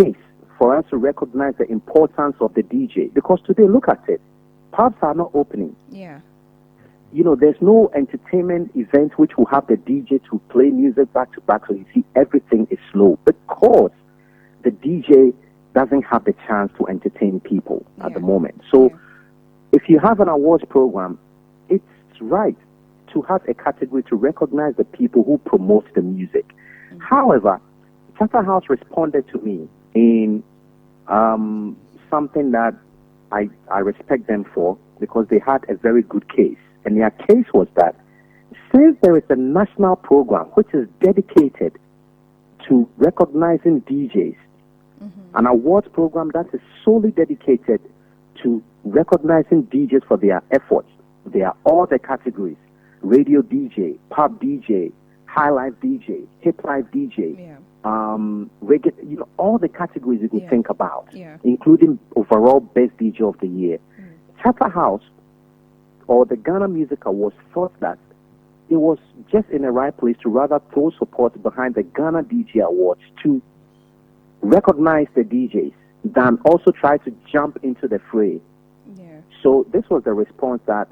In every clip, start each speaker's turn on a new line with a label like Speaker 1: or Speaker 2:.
Speaker 1: case for us to recognize the importance of the DJ. Because today, look at it. Pubs are not opening.
Speaker 2: Yeah.
Speaker 1: There's no entertainment event which will have the DJ to play music back to back. So you see, everything is slow because the DJ doesn't have the chance to entertain people at the moment. So if you have an awards program, it's right to have a category to recognize the people who promote the music. However, Charterhouse responded to me in something that I respect them for, because they had a very good case. And their case was that since there is a national program which is dedicated to recognizing DJs, an awards program that is solely dedicated to recognizing DJs for their efforts, they are all the categories: radio DJ, pub DJ, high life DJ, hip life DJ, reggae, all the categories you can think about, including overall best DJ of the year. Charterhouse, or the Ghana Music Awards, thought that it was just in the right place to rather throw support behind the Ghana DJ Awards to recognize the DJs than also try to jump into the fray. So this was the response that,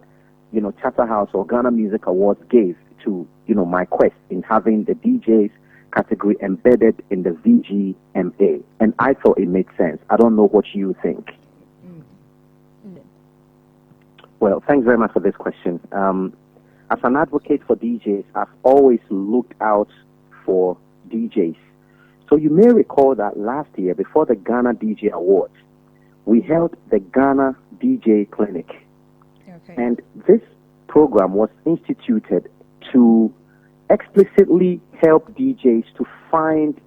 Speaker 1: Charterhouse or Ghana Music Awards gave to, my quest in having the DJs category embedded in the VGMA. And I thought it made sense. I don't know what you think. Well, thanks very much for this question. As an advocate for DJs, I've always looked out for DJs. So you may recall that last year, before the Ghana DJ Awards, we held the Ghana DJ Clinic. And this program was instituted to explicitly help DJs to find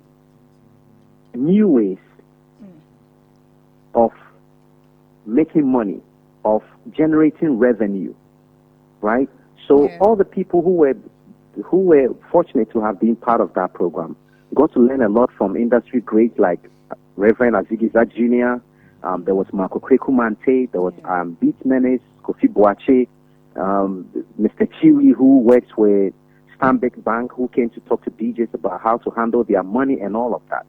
Speaker 1: new ways of making money, of generating revenue, right? So all the people who were fortunate to have been part of that program got to learn a lot from industry greats like Reverend Azigiza Jr., there was Marco Krekumante, there was Beat Menace, Kofi Boache, Mr. Chiwi, who works with Stanbic Bank, who came to talk to DJs about how to handle their money and all of that.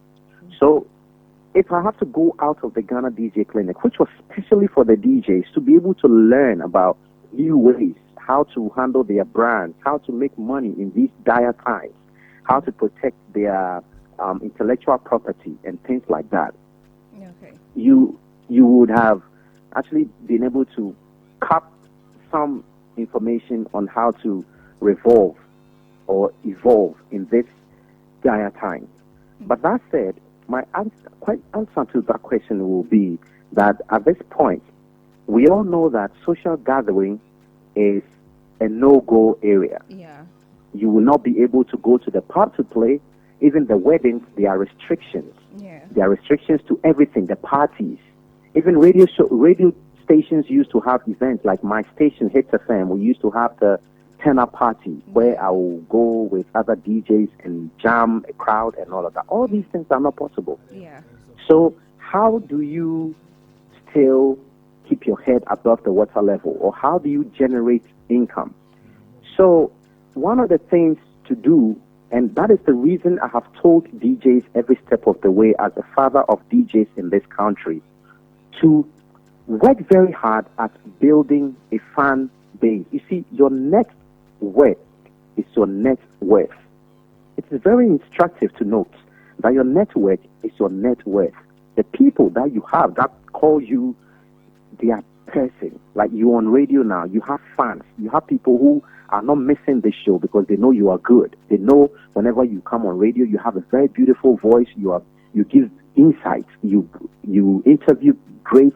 Speaker 1: So if I have to go out of the Ghana DJ Clinic, which was specially for the DJs to be able to learn about new ways, how to handle their brands, how to make money in these dire times, how to protect their intellectual property and things like that, you would have actually been able to cap some information on how to revolve or evolve in this dire time. But that said, my answer to that question will be that at this point, we all know that social gathering is a no-go area. You will not be able to go to the pub to play. Even the weddings, there are restrictions. There are restrictions to everything, the parties. Even radio stations used to have events like my station, Hits FM. We used to have the turn-up party where I will go with other DJs and jam a crowd and all of that. All these things are not possible. So how do you still keep your head above the water level, or how do you generate income? So one of the things to do, and that is the reason I have told DJs every step of the way as a father of DJs in this country, to work very hard at building a fan base. You see, your net worth is your net worth. It is very instructive to note that your network is your net worth. The people that you have that call you their person, like you on radio now, you have fans, you have people who are not missing the show because they know you are good. They know whenever you come on radio, you have a very beautiful voice. You give insights. You interview great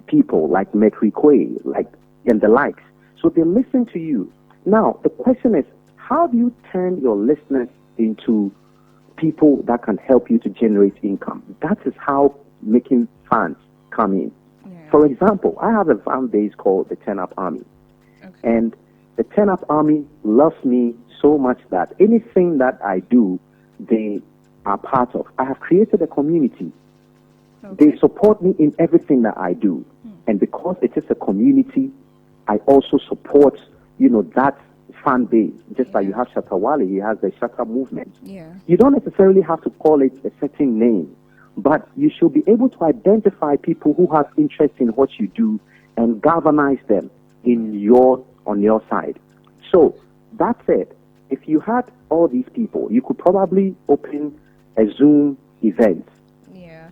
Speaker 1: people like Merqury, Quaye, and the likes. So they listen to you. Now the question is, how do you turn your listeners into people that can help you to generate income? That is how making fans come in. For example, I have a fan base called the Turn Up Army, and the Turn Up Army loves me so much that anything that I do, they are part of. I have created a community. They support me in everything that I do. And because it is a community, I also support, that fan base. Just like you have Shatta Wale, he has the Shatta movement. You don't necessarily have to call it a certain name But you should be able to identify people who have interest in what you do and galvanize them on your side. So that's it. If you had all these people, you could probably open a Zoom event,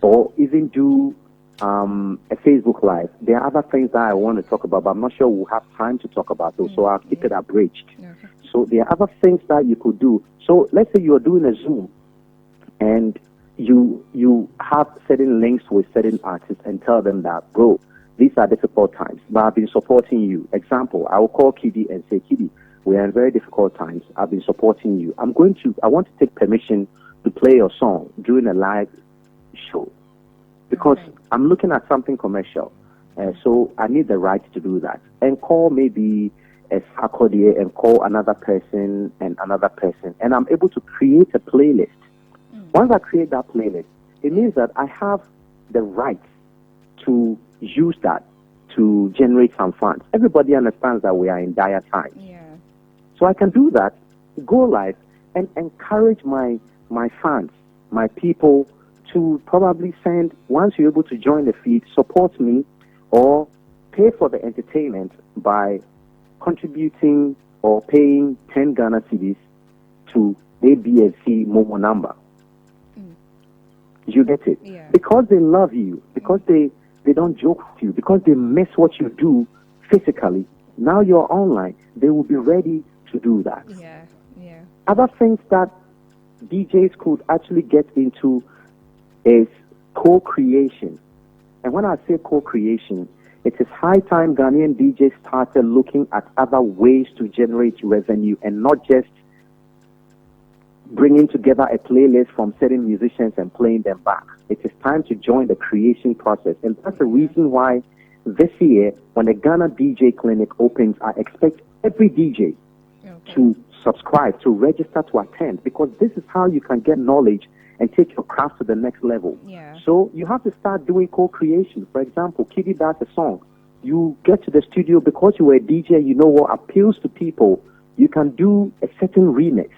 Speaker 1: or even do a Facebook Live. There are other things that I want to talk about, but I'm not sure we'll have time to talk about those, so I'll keep it abridged. Okay. So there are other things that you could do. So let's say you're doing a Zoom, and you have certain links with certain artists and tell them that, bro, these are difficult times, but I've been supporting you. Example, I will call Kiddy and say, Kiddy, we are in very difficult times. I've been supporting you. I want to take permission to play your song during a live show because I'm looking at something commercial. So I need the right to do that. And call maybe a Sarkodie and call another person and another person. And I'm able to create a playlist. Once I create that playlist, it means that I have the right to use that to generate some funds. Everybody understands that we are in dire times. Yeah. So I can do that, go live, and encourage my fans, my people, to probably send, once you're able to join the feed, support me or pay for the entertainment by contributing or paying 10 Ghana cedis to ABSC Momo number. You get it? Yeah. Because they love you, because they don't joke with you, because they miss what you do physically. Now you're online, they will be ready to do that. Yeah, yeah. Other things that DJs could actually get into is co-creation. And when I say co-creation, it is high time Ghanaian DJs started looking at other ways to generate revenue and not just bringing together a playlist from certain musicians and playing them back. It is time to join the creation process. And that's the reason why this year, when the Ghana DJ Clinic opens, I expect every DJ to subscribe, to register to attend, because this is how you can get knowledge and take your craft to the next level. Yeah. So you have to start doing co-creation. For example, Kiddy does a song. You get to the studio because you were a DJ, you know what appeals to people. You can do a certain remix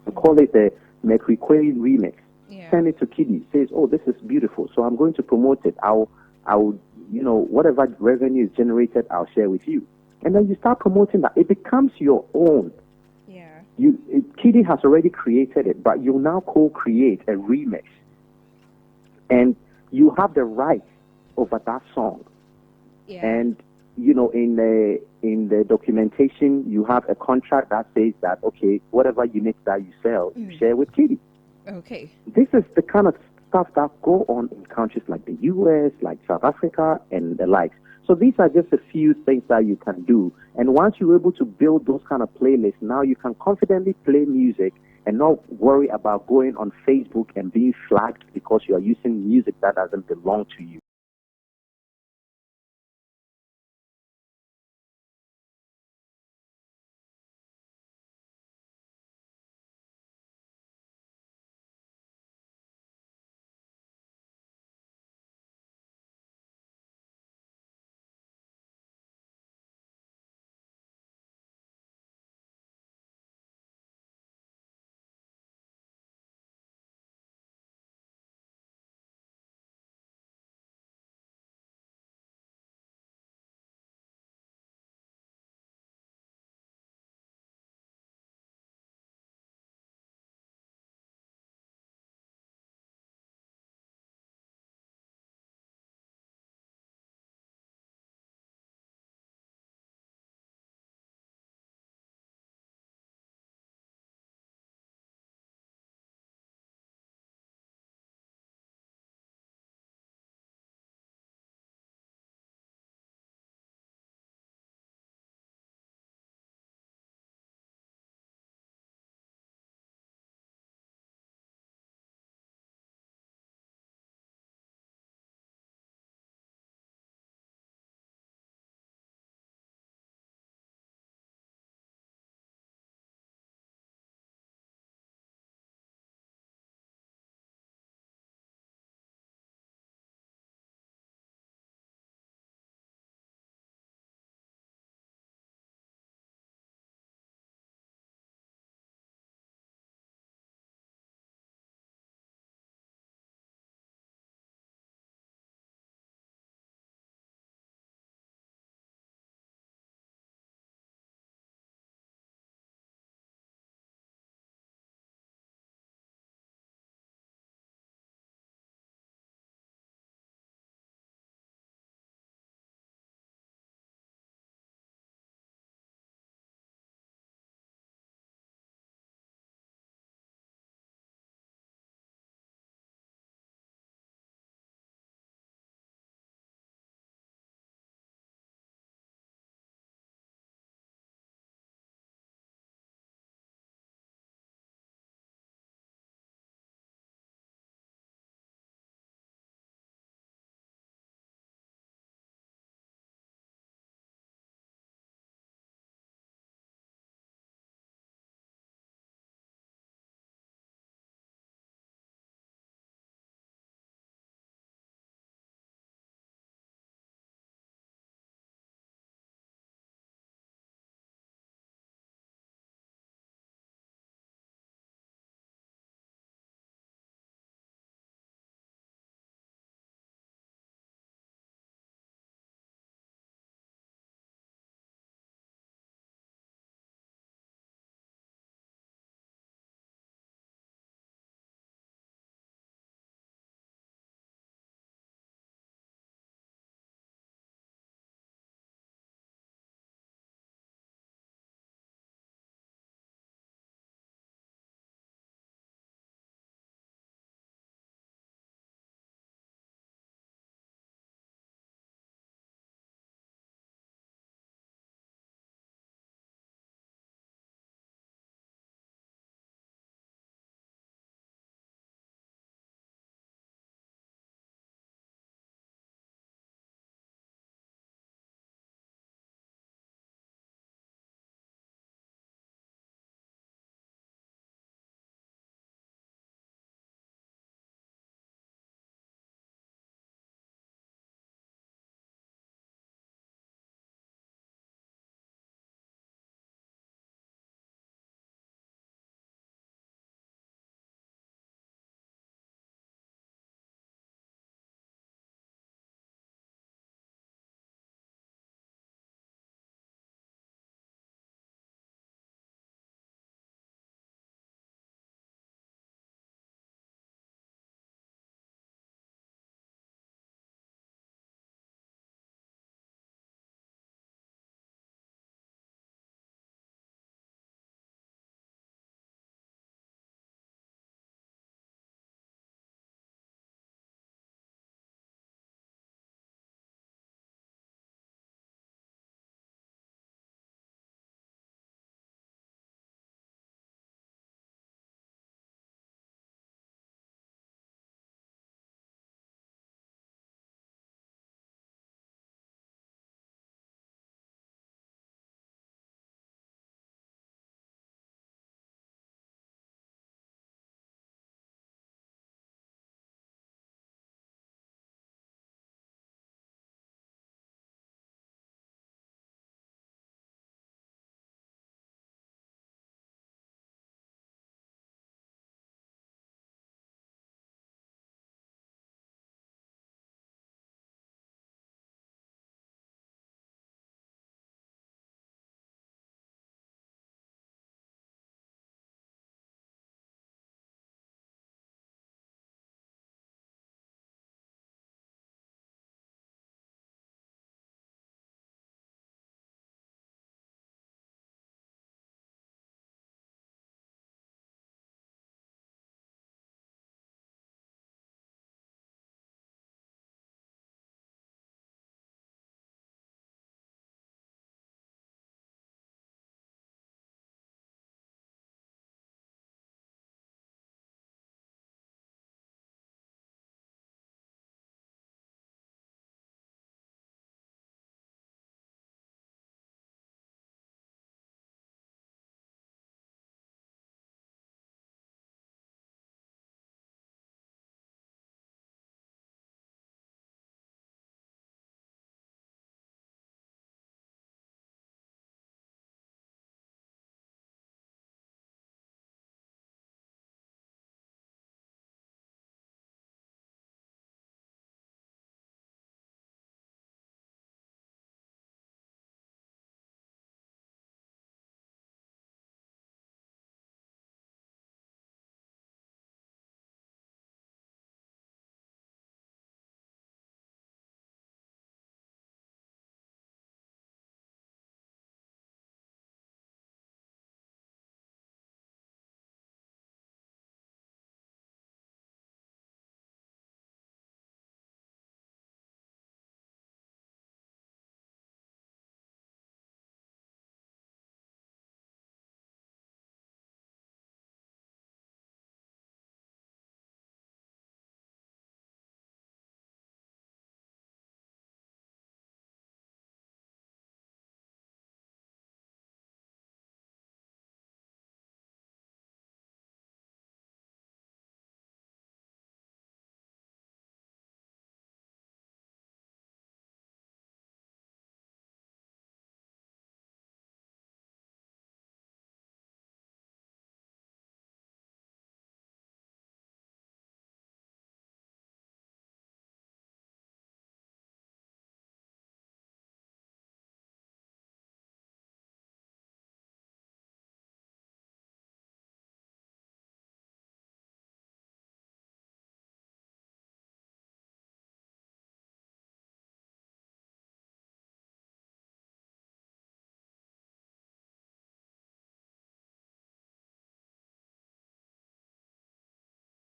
Speaker 1: and call it the Merqury Quaye remix. Yeah. Send it to Kiddy. Says, oh, this is beautiful. So I'm going to promote it. I'll, whatever revenue is generated, I'll share with you. And then you start promoting that. It becomes your own. Yeah. Kiddy has already created it, but you now co-create a remix. And you have the right over that song. Yeah. And, in the documentation, you have a contract that says that, okay, whatever units that you sell, you share with Kiddy. Okay. This is the kind of stuff that go on in countries like the US, like South Africa, and the likes. So these are just a few things that you can do. And once you're able to build those kind of playlists, now you can confidently play music and not worry about going on Facebook and being flagged because you are using music that doesn't belong to you.